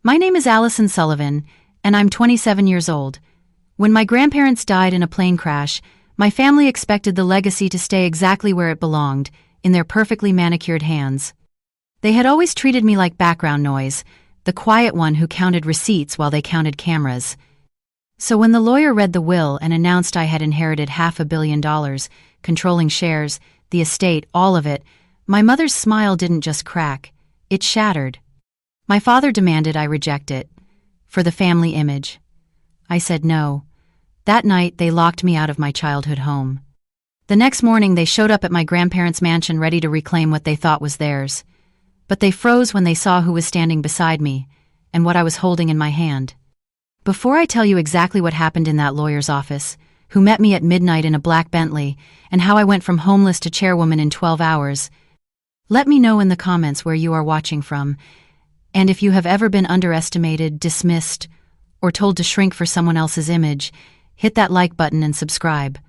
My name is Allison Sullivan, and I'm 27 years old. When my grandparents died in a plane crash, my family expected the legacy to stay exactly where it belonged, in their perfectly manicured hands. They had always treated me like background noise, the quiet one who counted receipts while they counted cameras. So when the lawyer read the will and announced I had inherited $500 million, controlling shares, the estate, all of it, my mother's smile didn't just crack, it shattered. My father demanded I reject it, for the family image. I said no. That night, they locked me out of my childhood home. The next morning, they showed up at my grandparents' mansion ready to reclaim what they thought was theirs. But they froze when they saw who was standing beside me, and what I was holding in my hand. Before I tell you exactly what happened in that lawyer's office, who met me at midnight in a black Bentley, and how I went from homeless to chairwoman in 12 hours, let me know in the comments where you are watching from, and if you have ever been underestimated, dismissed, or told to shrink for someone else's image, hit that like button and subscribe.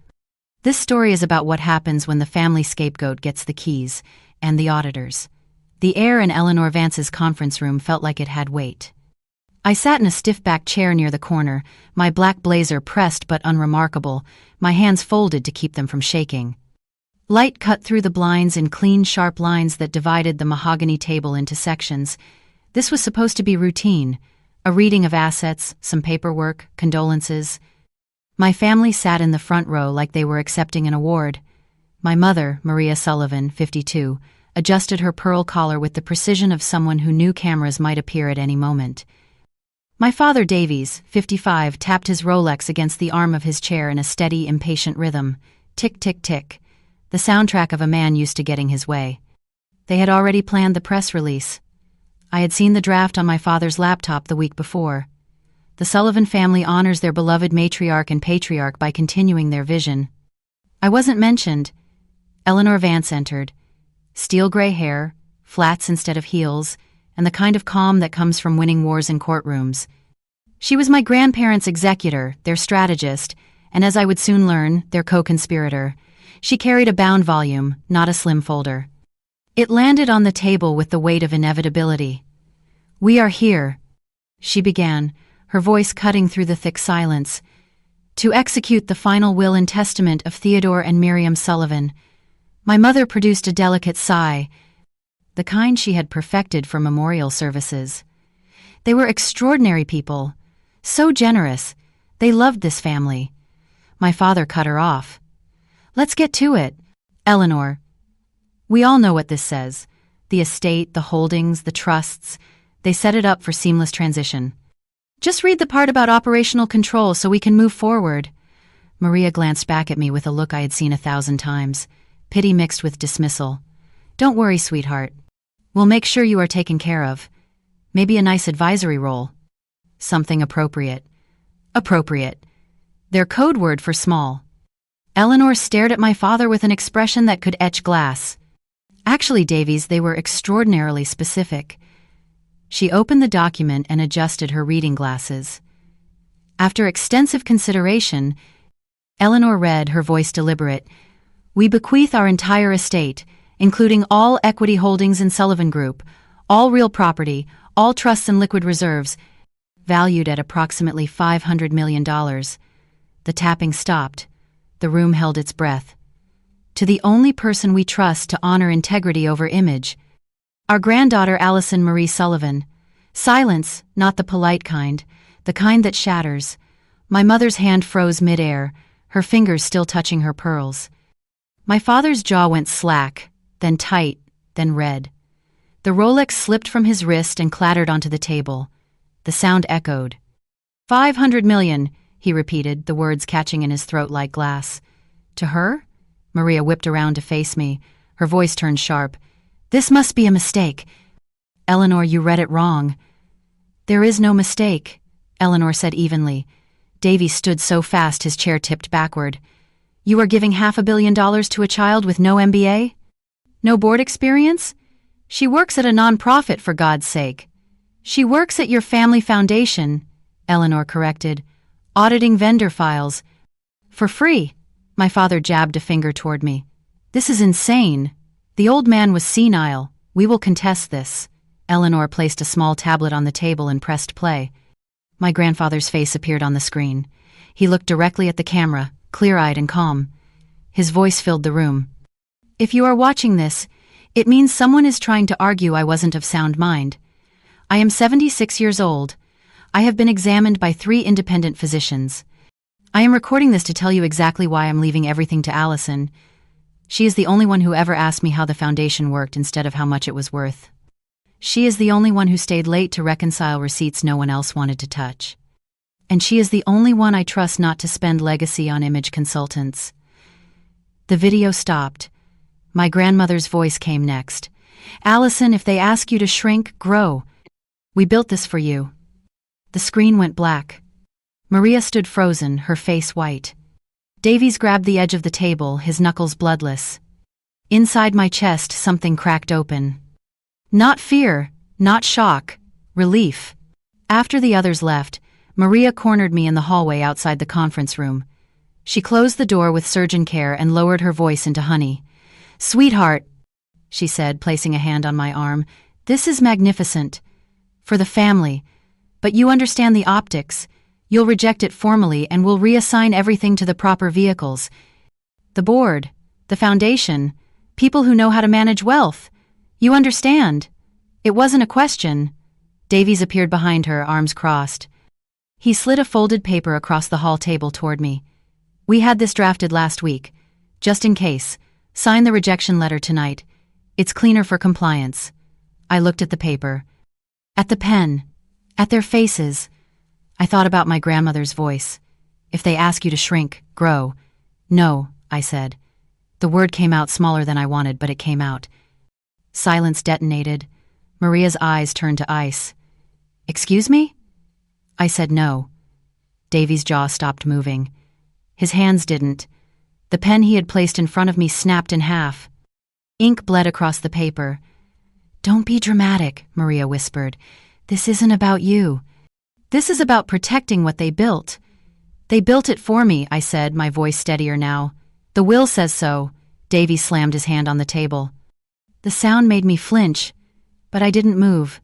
This story is about what happens when the family scapegoat gets the keys, and the auditors. The air in Eleanor Vance's conference room felt like it had weight. I sat in a stiff-backed chair near the corner, my black blazer pressed but unremarkable, my hands folded to keep them from shaking. Light cut through the blinds in clean, sharp lines that divided the mahogany table into sections. This was supposed to be routine, a reading of assets, some paperwork, condolences. My family sat in the front row like they were accepting an award. My mother, Maria Sullivan, 52, adjusted her pearl collar with the precision of someone who knew cameras might appear at any moment. My father, Davies, 55, tapped his Rolex against the arm of his chair in a steady, impatient rhythm. Tick, tick, tick. The soundtrack of a man used to getting his way. They had already planned the press release. I had seen the draft on my father's laptop the week before. The Sullivan family honors their beloved matriarch and patriarch by continuing their vision. I wasn't mentioned. Eleanor Vance entered. Steel gray hair, flats instead of heels, and the kind of calm that comes from winning wars in courtrooms. She was my grandparents' executor, their strategist, and as I would soon learn, their co-conspirator. She carried a bound volume, not a slim folder. It landed on the table with the weight of inevitability. "We are here," she began, her voice cutting through the thick silence, "to execute the final will and testament of Theodore and Miriam Sullivan." My mother produced a delicate sigh, the kind she had perfected for memorial services. They were extraordinary people, so generous. They loved this family. My father cut her off. "Let's get to it. Eleanor, we all know what this says. The estate, the holdings, the trusts, they set it up for seamless transition. Just read the part about operational control so we can move forward." Maria glanced back at me with a look I had seen 1,000 times, pity mixed with dismissal. "Don't worry, sweetheart. We'll make sure you are taken care of. Maybe a nice advisory role. Something appropriate." Appropriate. Their code word for small. Eleanor stared at my father with an expression that could etch glass. Actually, Davies, they were extraordinarily specific. She opened the document and adjusted her reading glasses. After extensive consideration, Eleanor read, her voice deliberate, "We bequeath our entire estate, including all equity holdings in Sullivan Group, all real property, all trusts and liquid reserves, valued at approximately $500 million. The tapping stopped. The room held its breath. "To the only person we trust to honor integrity over image, our granddaughter Allison Marie Sullivan." Silence, not the polite kind, the kind that shatters. My mother's hand froze mid-air, her fingers still touching her pearls. My father's jaw went slack, then tight, then red. The Rolex slipped from his wrist and clattered onto the table. The sound echoed. "$500 million, he repeated, the words catching in his throat like glass. "To her?" Maria whipped around to face me, her voice turned sharp. "This must be a mistake. Eleanor, you read it wrong." "There is no mistake," Eleanor said evenly. Davy stood so fast his chair tipped backward. "You are giving $500 million to a child with no MBA? No board experience? She works at a non-profit, for God's sake." "She works at your family foundation," Eleanor corrected, "auditing vendor files." "For free." My father jabbed a finger toward me. "This is insane. The old man was senile. We will contest this." Eleanor placed a small tablet on the table and pressed play. My grandfather's face appeared on the screen. He looked directly at the camera, clear-eyed and calm. His voice filled the room. "If you are watching this, it means someone is trying to argue I wasn't of sound mind. I am 76 years old. I have been examined by 3 independent physicians. I am recording this to tell you exactly why I'm leaving everything to Allison. She is the only one who ever asked me how the foundation worked instead of how much it was worth. She is the only one who stayed late to reconcile receipts no one else wanted to touch. And she is the only one I trust not to spend legacy on image consultants." The video stopped. My grandmother's voice came next. "Allison, if they ask you to shrink, grow. We built this for you." The screen went black. Maria stood frozen, her face white. Davies grabbed the edge of the table, his knuckles bloodless. Inside my chest, something cracked open. Not fear, not shock, relief. After the others left, Maria cornered me in the hallway outside the conference room. She closed the door with surgeon care and lowered her voice into honey. "Sweetheart," she said, placing a hand on my arm, "this is magnificent. For the family. But you understand the optics. You'll reject it formally and we'll reassign everything to the proper vehicles. The board, the foundation, people who know how to manage wealth. You understand. It wasn't a question." Davies appeared behind her, arms crossed. He slid a folded paper across the hall table toward me. "We had this drafted last week. Just in case. Sign the rejection letter tonight. It's cleaner for compliance." I looked at the paper. At the pen. At their faces. I thought about my grandmother's voice. "If they ask you to shrink, grow." "No," I said. The word came out smaller than I wanted, but it came out. Silence detonated. Maria's eyes turned to ice. "Excuse me?" I said no. Davies' jaw stopped moving. His hands didn't. The pen he had placed in front of me snapped in half. Ink bled across the paper. "Don't be dramatic," Maria whispered. "This isn't about you. This is about protecting what they built." "They built it for me," I said, my voice steadier now. "The will says so." Davies slammed his hand on the table. The sound made me flinch, but I didn't move.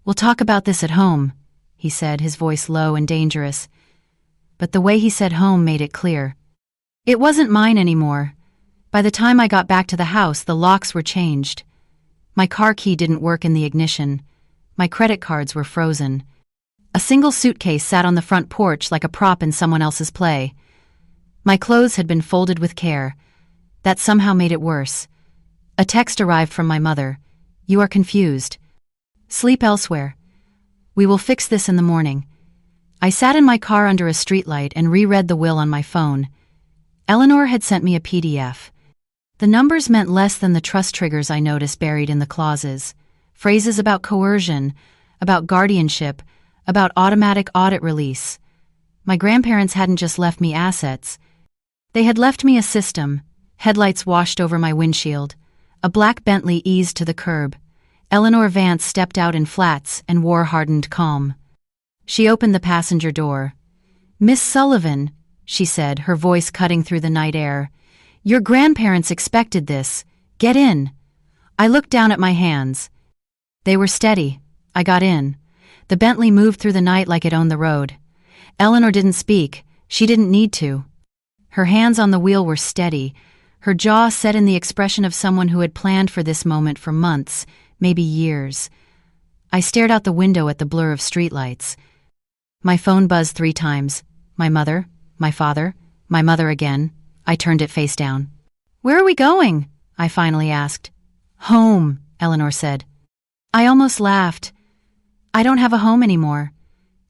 "We'll talk about this at home," he said, his voice low and dangerous. But the way he said home made it clear. It wasn't mine anymore. By the time I got back to the house, the locks were changed. My car key didn't work in the ignition. My credit cards were frozen. A single suitcase sat on the front porch like a prop in someone else's play. My clothes had been folded with care. That somehow made it worse. A text arrived from my mother. "You are confused. Sleep elsewhere. We will fix this in the morning." I sat in my car under a streetlight and reread the will on my phone. Eleanor had sent me a PDF. The numbers meant less than the trust triggers I noticed buried in the clauses. Phrases about coercion, about guardianship, about automatic audit release. My grandparents hadn't just left me assets. They had left me a system. Headlights washed over my windshield. A black Bentley eased to the curb. Eleanor Vance stepped out in flats and war-hardened calm. She opened the passenger door. "Miss Sullivan," she said, her voice cutting through the night air. "Your grandparents expected this. Get in." I looked down at my hands. They were steady. I got in. The Bentley moved through the night like it owned the road. Eleanor didn't speak. She didn't need to. Her hands on the wheel were steady, her jaw set in the expression of someone who had planned for this moment for months, maybe years. I stared out the window at the blur of streetlights. My phone buzzed 3 times. My mother, my father, my mother again. I turned it face down. "Where are we going?" I finally asked. "Home," Eleanor said. I almost laughed. "I don't have a home anymore.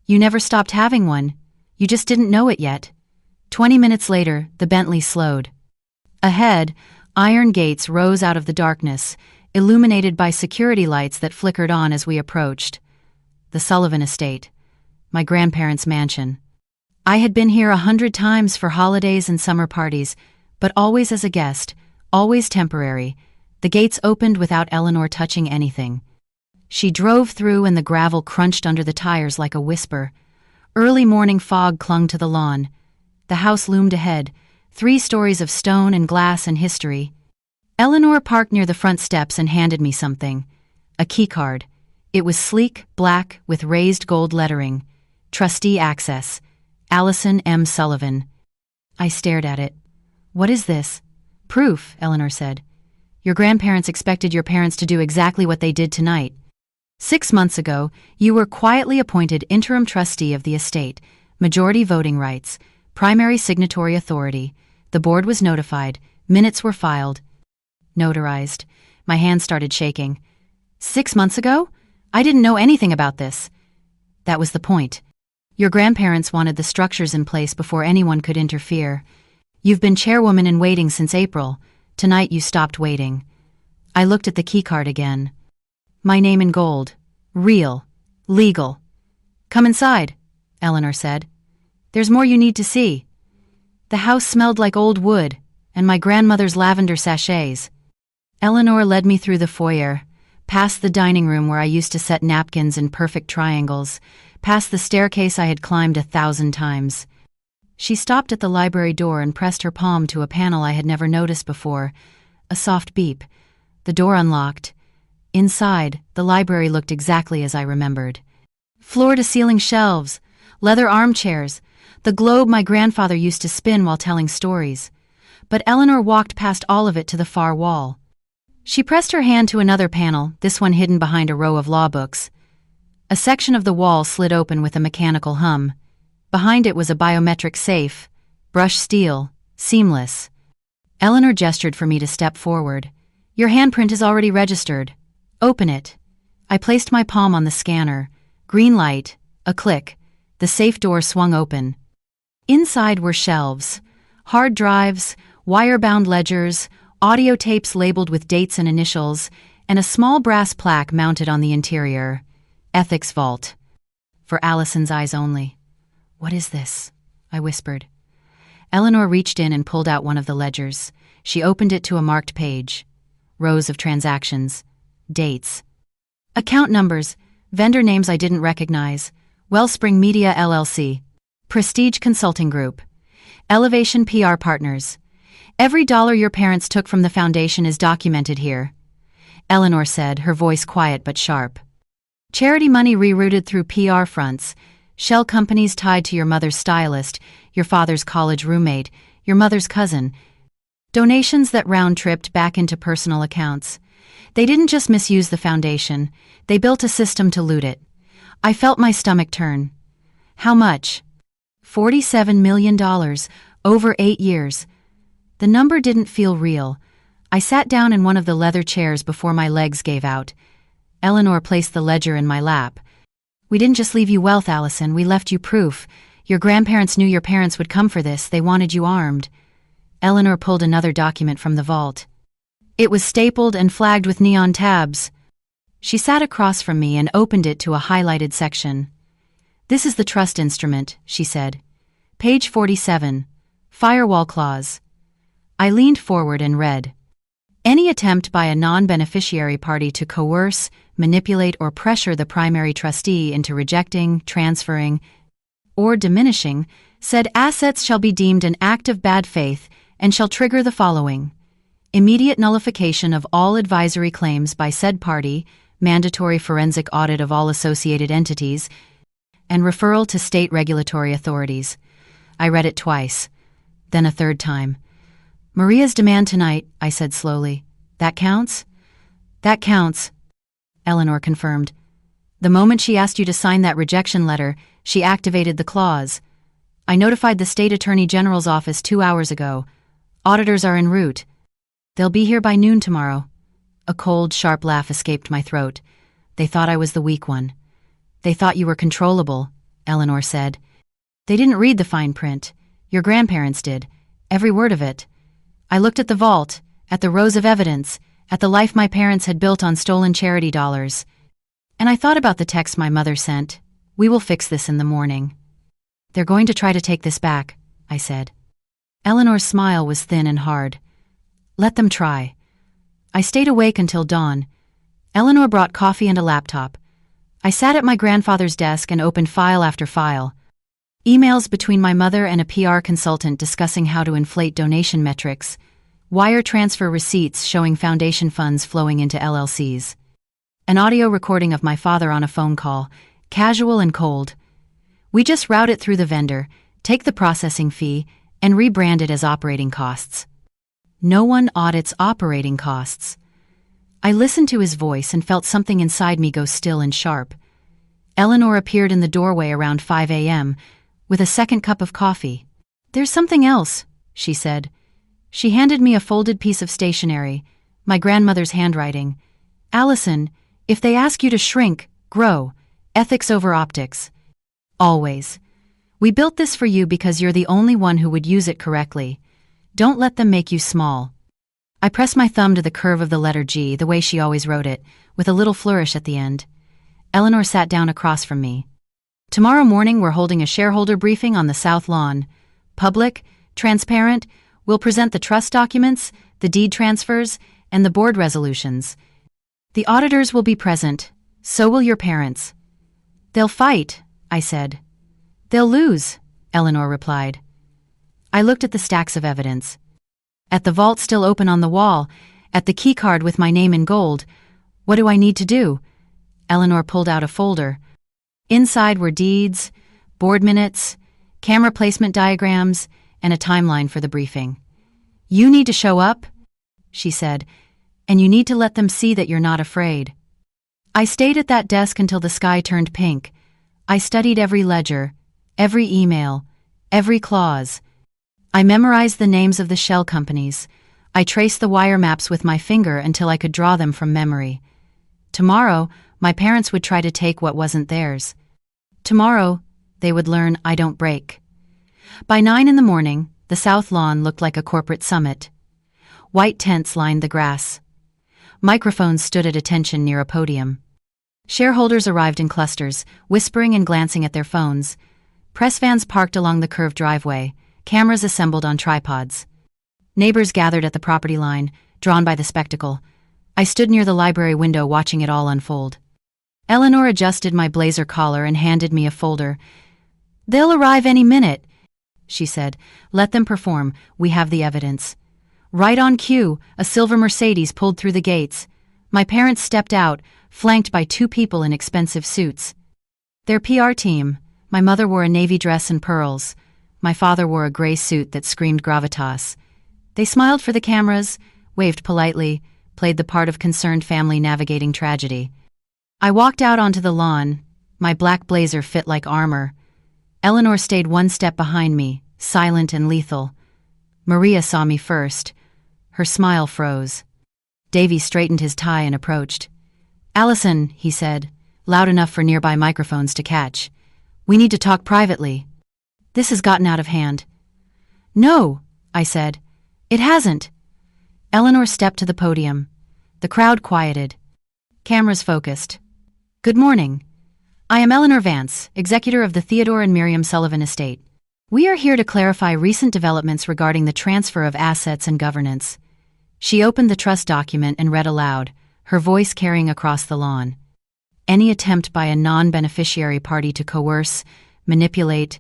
You never stopped having one. You just didn't know it yet." 20 minutes later, the Bentley slowed. Ahead, iron gates rose out of the darkness, illuminated by security lights that flickered on as we approached. The Sullivan estate. My grandparents' mansion. I had been here 100 times for holidays and summer parties, but always as a guest, always temporary. The gates opened without Eleanor touching anything. She drove through and the gravel crunched under the tires like a whisper. Early morning fog clung to the lawn. The house loomed ahead, 3 stories of stone and glass and history. Eleanor parked near the front steps and handed me something. A keycard. It was sleek, black, with raised gold lettering. Trustee Access. Allison M. Sullivan. I stared at it. What is this? Proof, Eleanor said. Your grandparents expected your parents to do exactly what they did tonight. 6 months ago, you were quietly appointed interim trustee of the estate, majority voting rights, primary signatory authority. The board was notified, minutes were filed. Notarized. My hand started shaking. 6 months ago? I didn't know anything about this. That was the point. Your grandparents wanted the structures in place before anyone could interfere. You've been chairwoman in waiting since April. Tonight you stopped waiting. I looked at the keycard again. My name in gold. Real. Legal. Come inside, Eleanor said. There's more you need to see. The house smelled like old wood, and my grandmother's lavender sachets. Eleanor led me through the foyer, past the dining room where I used to set napkins in perfect triangles, past the staircase I had climbed 1,000 times. She stopped at the library door and pressed her palm to a panel I had never noticed before. A soft beep. The door unlocked. Inside, the library looked exactly as I remembered. Floor-to-ceiling shelves, leather armchairs, the globe my grandfather used to spin while telling stories. But Eleanor walked past all of it to the far wall. She pressed her hand to another panel, this one hidden behind a row of law books. A section of the wall slid open with a mechanical hum. Behind it was a biometric safe, brushed steel, seamless. Eleanor gestured for me to step forward. Your handprint is already registered. Open it. I placed my palm on the scanner. Green light, a click. The safe door swung open. Inside were shelves, hard drives, wire-bound ledgers, audio tapes labeled with dates and initials, and a small brass plaque mounted on the interior. Ethics Vault. For Allison's eyes only. What is this? I whispered. Eleanor reached in and pulled out one of the ledgers. She opened it to a marked page. Rows of transactions. Dates. Account numbers. Vendor names I didn't recognize. Wellspring Media LLC. Prestige Consulting Group. Elevation PR Partners. Every dollar your parents took from the foundation is documented here. Eleanor said, her voice quiet but sharp. Charity money rerouted through PR fronts. Shell companies tied to your mother's stylist, your father's college roommate, your mother's cousin. Donations that round-tripped back into personal accounts. They didn't just misuse the foundation, they built a system to loot it. I felt my stomach turn. How much? $47 million, over 8 years. The number didn't feel real. I sat down in one of the leather chairs before my legs gave out. Eleanor placed the ledger in my lap. We didn't just leave you wealth, Allison, we left you proof. Your grandparents knew your parents would come for this, they wanted you armed. Eleanor pulled another document from the vault. It was stapled and flagged with neon tabs. She sat across from me and opened it to a highlighted section. This is the trust instrument, she said. Page 47. Firewall clause. I leaned forward and read. Any attempt by a non-beneficiary party to coerce, manipulate, or pressure the primary trustee into rejecting, transferring, or diminishing said assets shall be deemed an act of bad faith and shall trigger the following: immediate nullification of all advisory claims by said party, mandatory forensic audit of all associated entities, and referral to state regulatory authorities. I read it twice, then a third time. Maria's demand tonight, I said slowly. That counts? That counts, Eleanor confirmed. The moment she asked you to sign that rejection letter, she activated the clause. I notified the state attorney general's office 2 hours ago. Auditors are en route. They'll be here by noon tomorrow. A cold, sharp laugh escaped my throat. They thought I was the weak one. They thought you were controllable, Eleanor said. They didn't read the fine print. Your grandparents did. Every word of it. I looked at the vault, at the rows of evidence, at the life my parents had built on stolen charity dollars. And I thought about the text my mother sent. We will fix this in the morning. They're going to try to take this back, I said. Eleanor's smile was thin and hard. Let them try. I stayed awake until dawn. Eleanor brought coffee and a laptop. I sat at my grandfather's desk and opened file after file. Emails between my mother and a PR consultant discussing how to inflate donation metrics, wire transfer receipts showing foundation funds flowing into LLCs. an audio recording of my father on a phone call, casual and cold. "We just route it through the vendor, take the processing fee, and rebrand it as operating costs. No one audits operating costs." I listened to his voice and felt something inside me go still and sharp. Eleanor appeared in the doorway around 5 a.m. with a second cup of coffee. "There's something else," she said. She handed me a folded piece of stationery, my grandmother's handwriting. "Allison, if they ask you to shrink, grow. Ethics over optics. Always. We built this for you because you're the only one who would use it correctly. Don't let them make you small." I pressed my thumb to the curve of the letter G, the way she always wrote it, with a little flourish at the end. Eleanor sat down across from me. "Tomorrow morning we're holding a shareholder briefing on the South Lawn. Public, transparent, we'll present the trust documents, the deed transfers, and the board resolutions. The auditors will be present, so will your parents." "They'll fight," I said. "They'll lose," Eleanor replied. I looked at the stacks of evidence. At the vault still open on the wall, at the keycard with my name in gold. "What do I need to do?" Eleanor pulled out a folder. Inside were deeds, board minutes, camera placement diagrams, and a timeline for the briefing. "You need to show up," she said, "and you need to let them see that you're not afraid." I stayed at that desk until the sky turned pink. I studied every ledger, every email, every clause. I memorized the names of the shell companies. I traced the wire maps with my finger until I could draw them from memory. Tomorrow, my parents would try to take what wasn't theirs. Tomorrow, they would learn I don't break. By 9 in the morning, the South Lawn looked like a corporate summit. White tents lined the grass. Microphones stood at attention near a podium. Shareholders arrived in clusters, whispering and glancing at their phones. Press vans parked along the curved driveway, cameras assembled on tripods. Neighbors gathered at the property line, drawn by the spectacle. I stood near the library window watching it all unfold. Eleanor adjusted my blazer collar and handed me a folder. "They'll arrive any minute," she said. "Let them perform, we have the evidence." Right on cue, a silver Mercedes pulled through the gates. My parents stepped out, flanked by 2 people in expensive suits. Their PR team. My mother wore a navy dress and pearls. My father wore a gray suit that screamed gravitas. They smiled for the cameras, waved politely, played the part of concerned family navigating tragedy. I walked out onto the lawn. My black blazer fit like armor. Eleanor stayed 1 step behind me, silent and lethal. Maria saw me first. Her smile froze. Davy straightened his tie and approached. "Allison," he said, loud enough for nearby microphones to catch. "We need to talk privately. This has gotten out of hand." "No," I said. "It hasn't." Eleanor stepped to the podium. The crowd quieted. Cameras focused. "Good morning. I am Eleanor Vance, executor of the Theodore and Miriam Sullivan estate. We are here to clarify recent developments regarding the transfer of assets and governance." She opened the trust document and read aloud, her voice carrying across the lawn. "Any attempt by a non-beneficiary party to coerce, manipulate,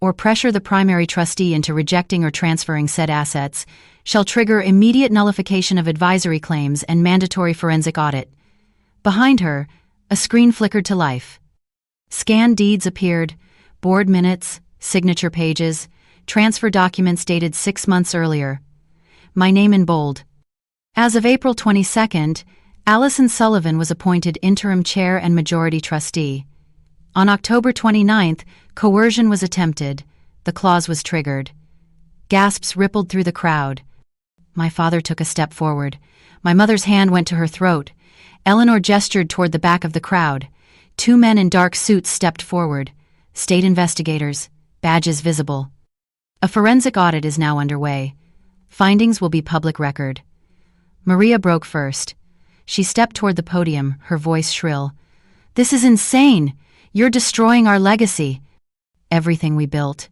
or pressure the primary trustee into rejecting or transferring said assets shall trigger immediate nullification of advisory claims and mandatory forensic audit." Behind her, a screen flickered to life. Scanned deeds appeared, board minutes, signature pages, transfer documents dated 6 months earlier. My name in bold. As of April 22nd, Allison Sullivan was appointed interim chair and majority trustee. On October 29th, coercion was attempted. The clause was triggered. Gasps rippled through the crowd. My father took a step forward. My mother's hand went to her throat. Eleanor gestured toward the back of the crowd. 2 men in dark suits stepped forward. State investigators, badges visible. A forensic audit is now underway. Findings will be public record. Maria broke first. She stepped toward the podium, her voice shrill. "This is insane! You're destroying our legacy. Everything we built."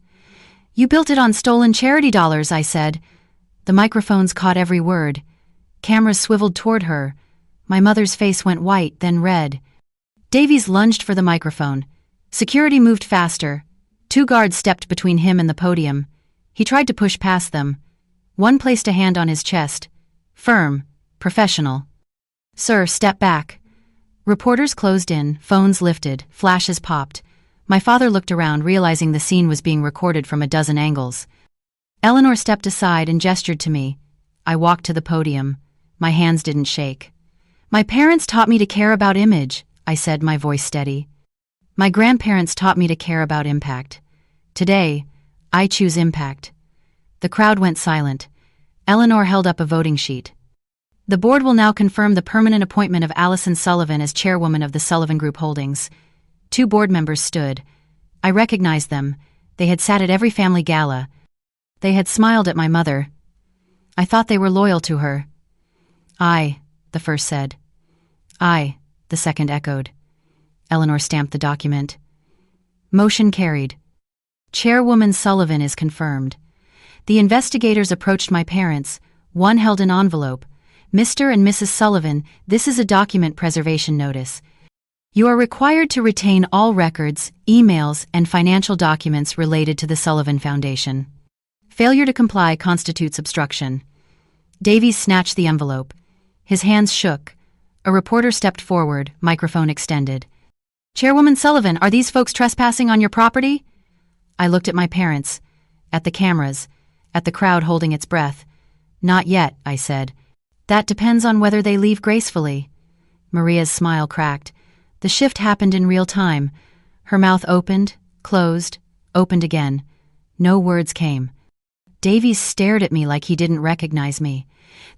"You built it on stolen charity dollars," I said. The microphones caught every word. Cameras swiveled toward her. My mother's face went white, then red. Davies lunged for the microphone. Security moved faster. 2 guards stepped between him and the podium. He tried to push past them. One placed a hand on his chest. Firm, professional. "Sir, step back." Reporters closed in, phones lifted, flashes popped. My father looked around, realizing the scene was being recorded from a dozen angles. Eleanor stepped aside and gestured to me. I walked to the podium. My hands didn't shake. "My parents taught me to care about image," I said, my voice steady. "My grandparents taught me to care about impact. Today, I choose impact." The crowd went silent. Eleanor held up a voting sheet. "The board will now confirm the permanent appointment of Allison Sullivan as chairwoman of the Sullivan Group Holdings." 2 board members stood. I recognized them. They had sat at every family gala. They had smiled at my mother. I thought they were loyal to her. "Aye," the first said. "Aye," the second echoed. Eleanor stamped the document. Motion carried. Chairwoman Sullivan is confirmed. The investigators approached my parents. One held an envelope. "Mr. and Mrs. Sullivan, this is a document preservation notice. You are required to retain all records, emails, and financial documents related to the Sullivan Foundation. Failure to comply constitutes obstruction." Davies snatched the envelope. His hands shook. A reporter stepped forward, microphone extended. "Chairwoman Sullivan, are these folks trespassing on your property?" I looked at my parents, at the cameras, at the crowd holding its breath. "Not yet," I said. "That depends on whether they leave gracefully." Maria's smile cracked. The shift happened in real time. Her mouth opened, closed, opened again. No words came. Davies stared at me like he didn't recognize me.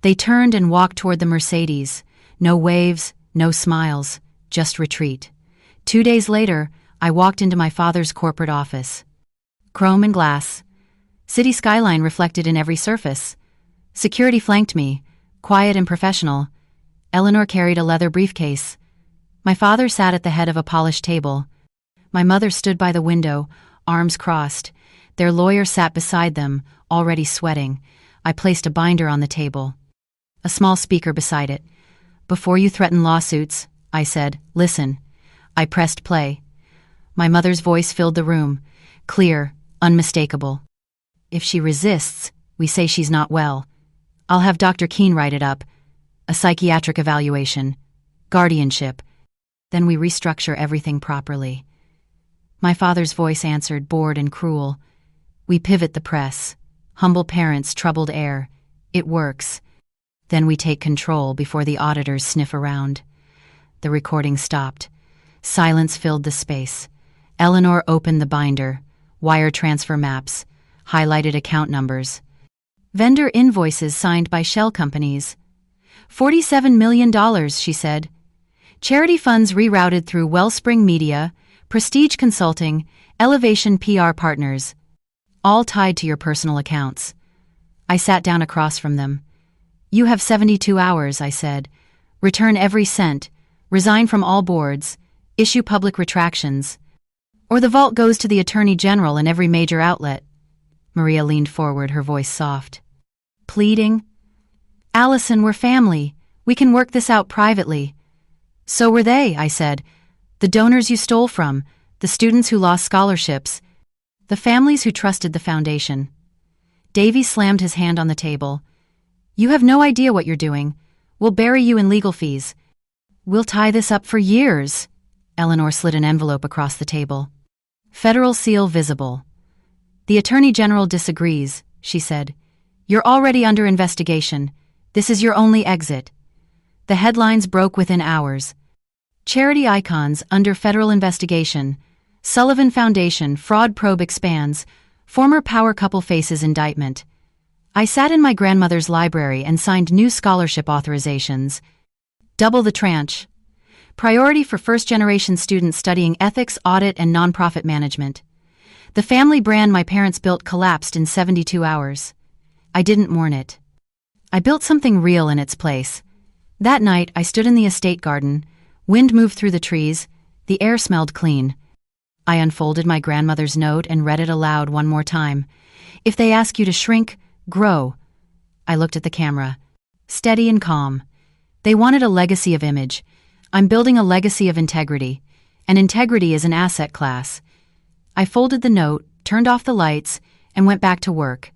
They turned and walked toward the Mercedes. No waves, no smiles, just retreat. 2 days later, I walked into my father's corporate office. Chrome and glass. City skyline reflected in every surface. Security flanked me, quiet and professional. Eleanor carried a leather briefcase. My father sat at the head of a polished table. My mother stood by the window, arms crossed. Their lawyer sat beside them, already sweating. I placed a binder on the table. A small speaker beside it. "Before you threaten lawsuits," I said, "listen." I pressed play. My mother's voice filled the room, clear, unmistakable. "If she resists, we say she's not well. I'll have Dr. Keene write it up. A psychiatric evaluation. Guardianship. Then we restructure everything properly." My father's voice answered, bored and cruel. "We pivot the press. Humble parents, troubled air. It works. Then we take control before the auditors sniff around." The recording stopped. Silence filled the space. Eleanor opened the binder. Wire transfer maps. Highlighted account numbers. Vendor invoices signed by shell companies. $47 million, she said. Charity funds rerouted through Wellspring Media, Prestige Consulting, Elevation PR Partners. All tied to your personal accounts. I sat down across from them. "You have 72 hours, I said. Return every cent, resign from all boards, issue public retractions. Or the vault goes to the Attorney General and every major outlet." Maria leaned forward, her voice soft. Pleading? "Allison, we're family. We can work this out privately." "So were they," I said. "The donors you stole from, the students who lost scholarships, the families who trusted the foundation." Davy slammed his hand on the table. "You have no idea what you're doing. We'll bury you in legal fees. We'll tie this up for years." Eleanor slid an envelope across the table. Federal seal visible. "The Attorney General disagrees," she said. "You're already under investigation. This is your only exit." The headlines broke within hours. Charity icons under federal investigation. Sullivan Foundation fraud probe expands. Former power couple faces indictment. I sat in my grandmother's library and signed new scholarship authorizations. Double the tranche. Priority for first-generation students studying ethics, audit, and nonprofit management. The family brand my parents built collapsed in 72 hours. I didn't mourn it. I built something real in its place. That night, I stood in the estate garden. Wind moved through the trees. The air smelled clean. I unfolded my grandmother's note and read it aloud one more time. "If they ask you to shrink, grow." I looked at the camera. Steady and calm. They wanted a legacy of image. I'm building a legacy of integrity. And integrity is an asset class. I folded the note, turned off the lights, and went back to work.